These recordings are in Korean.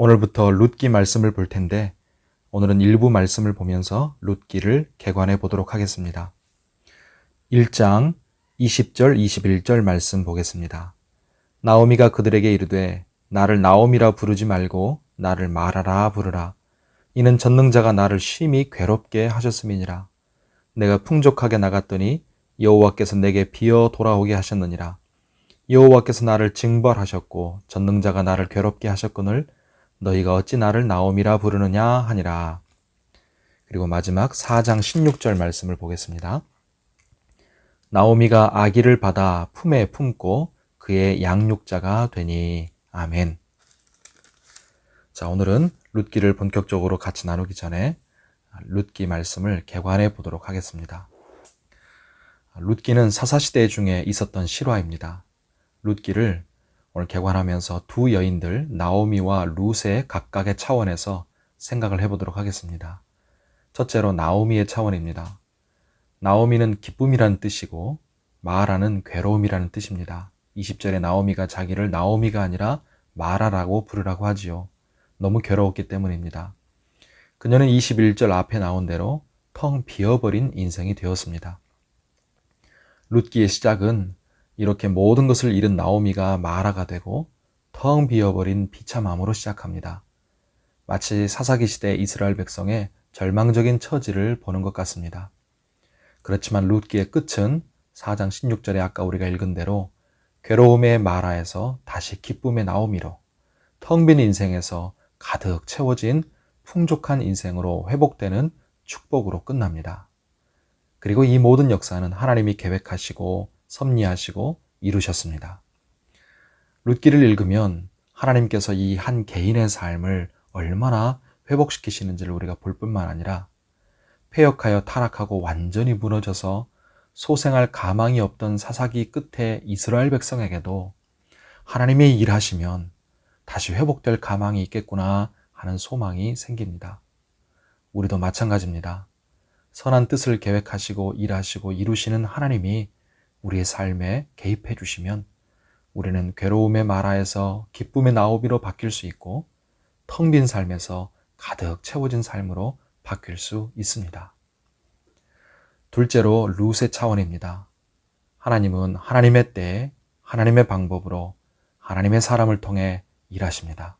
오늘부터 룻기 말씀을 볼 텐데 오늘은 일부 말씀을 보면서 룻기를 개관해 보도록 하겠습니다. 1장 20절 21절 말씀 보겠습니다. 나오미가 그들에게 이르되 나를 나오미라 부르지 말고 나를 마라라 부르라. 이는 전능자가 나를 심히 괴롭게 하셨음이니라. 내가 풍족하게 나갔더니 여호와께서 내게 비어 돌아오게 하셨느니라. 여호와께서 나를 징벌하셨고 전능자가 나를 괴롭게 하셨거늘 너희가 어찌 나를 나오미라 부르느냐 하니라. 그리고 마지막 4장 16절 말씀을 보겠습니다. 나오미가 아기를 받아 품에 품고 그의 양육자가 되니. 아멘. 자, 오늘은 룻기를 본격적으로 같이 나누기 전에 룻기 말씀을 개관해 보도록 하겠습니다. 룻기는 사사시대 중에 있었던 실화입니다. 룻기를 오늘 개관하면서 두 여인들 나오미와 룻의 각각의 차원에서 생각을 해보도록 하겠습니다. 첫째로 나오미의 차원입니다. 나오미는 기쁨이라는 뜻이고 마라는 괴로움이라는 뜻입니다. 20절에 나오미가 자기를 나오미가 아니라 마라라고 부르라고 하지요. 너무 괴로웠기 때문입니다. 그녀는 21절 앞에 나온 대로 텅 비어버린 인생이 되었습니다. 룻기의 시작은 이렇게 모든 것을 잃은 나오미가 마라가 되고 텅 비어버린 비참함으로 시작합니다. 마치 사사기 시대 이스라엘 백성의 절망적인 처지를 보는 것 같습니다. 그렇지만 룻기의 끝은 4장 16절에 아까 우리가 읽은 대로 괴로움의 마라에서 다시 기쁨의 나오미로 텅 빈 인생에서 가득 채워진 풍족한 인생으로 회복되는 축복으로 끝납니다. 그리고 이 모든 역사는 하나님이 계획하시고 섭리하시고 이루셨습니다. 룻기를 읽으면 하나님께서 이 한 개인의 삶을 얼마나 회복시키시는지를 우리가 볼 뿐만 아니라 패역하여 타락하고 완전히 무너져서 소생할 가망이 없던 사사기 끝에 이스라엘 백성에게도 하나님의 일하시면 다시 회복될 가망이 있겠구나 하는 소망이 생깁니다. 우리도 마찬가지입니다. 선한 뜻을 계획하시고 일하시고 이루시는 하나님이 우리의 삶에 개입해 주시면 우리는 괴로움의 마라에서 기쁨의 나오미로 바뀔 수 있고 텅 빈 삶에서 가득 채워진 삶으로 바뀔 수 있습니다. 둘째로 룻의 차원입니다. 하나님은 하나님의 때에 하나님의 방법으로 하나님의 사람을 통해 일하십니다.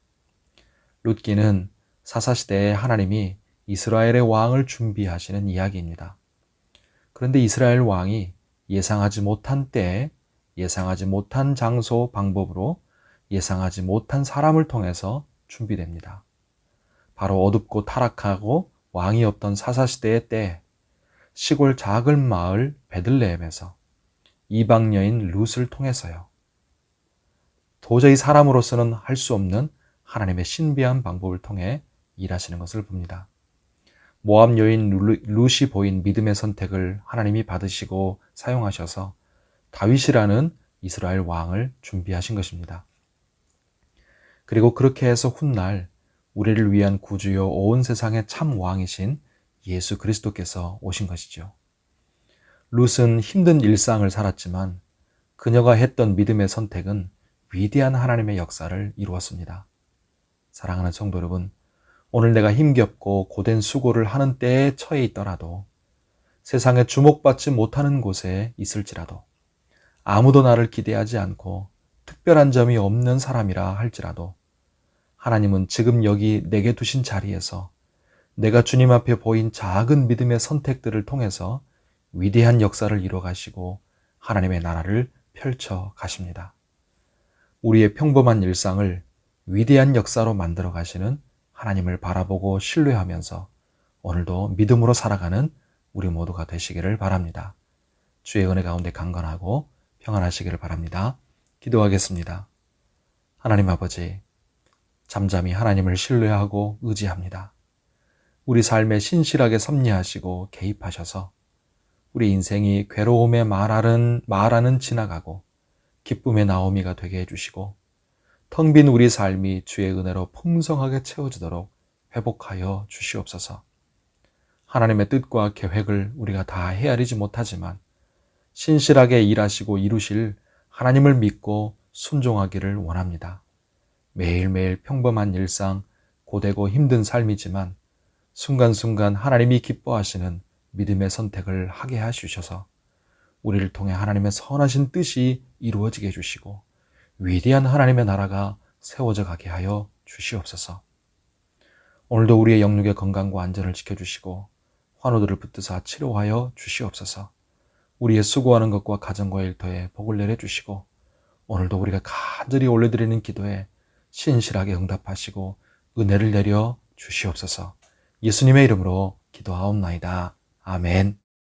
룻기는 사사시대에 하나님이 이스라엘의 왕을 준비하시는 이야기입니다. 그런데 이스라엘 왕이 예상하지 못한 때에 예상하지 못한 장소 방법으로 예상하지 못한 사람을 통해서 준비됩니다. 바로 어둡고 타락하고 왕이 없던 사사시대의 때에 시골 작은 마을 베들레헴에서 이방 여인 룻을 통해서요. 도저히 사람으로서는 할 수 없는 하나님의 신비한 방법을 통해 일하시는 것을 봅니다. 모압 여인 룻이 보인 믿음의 선택을 하나님이 받으시고 사용하셔서 다윗이라는 이스라엘 왕을 준비하신 것입니다. 그리고 그렇게 해서 훗날 우리를 위한 구주요 온 세상의 참 왕이신 예수 그리스도께서 오신 것이죠. 룻은 힘든 일상을 살았지만 그녀가 했던 믿음의 선택은 위대한 하나님의 역사를 이루었습니다. 사랑하는 성도 여러분, 오늘 내가 힘겹고 고된 수고를 하는 때에 처해 있더라도 세상에 주목받지 못하는 곳에 있을지라도 아무도 나를 기대하지 않고 특별한 점이 없는 사람이라 할지라도 하나님은 지금 여기 내게 두신 자리에서 내가 주님 앞에 보인 작은 믿음의 선택들을 통해서 위대한 역사를 이루어 가시고 하나님의 나라를 펼쳐 가십니다. 우리의 평범한 일상을 위대한 역사로 만들어 가시는 하나님을 바라보고 신뢰하면서 오늘도 믿음으로 살아가는 우리 모두가 되시기를 바랍니다. 주의 은혜 가운데 강건하고 평안하시기를 바랍니다. 기도하겠습니다. 하나님 아버지, 잠잠히 하나님을 신뢰하고 의지합니다. 우리 삶에 신실하게 섭리하시고 개입하셔서 우리 인생이 괴로움의 마라는 지나가고 기쁨의 나오미가 되게 해주시고 텅 빈 우리 삶이 주의 은혜로 풍성하게 채워지도록 회복하여 주시옵소서. 하나님의 뜻과 계획을 우리가 다 헤아리지 못하지만 신실하게 일하시고 이루실 하나님을 믿고 순종하기를 원합니다. 매일매일 평범한 일상 고되고 힘든 삶이지만 순간순간 하나님이 기뻐하시는 믿음의 선택을 하게 해주셔서 우리를 통해 하나님의 선하신 뜻이 이루어지게 해주시고 위대한 하나님의 나라가 세워져 가게 하여 주시옵소서. 오늘도 우리의 영육의 건강과 안전을 지켜주시고 환우들을 붙드사 치료하여 주시옵소서. 우리의 수고하는 것과 가정과 일터에 복을 내려주시고 오늘도 우리가 간절히 올려드리는 기도에 신실하게 응답하시고 은혜를 내려 주시옵소서. 예수님의 이름으로 기도하옵나이다. 아멘.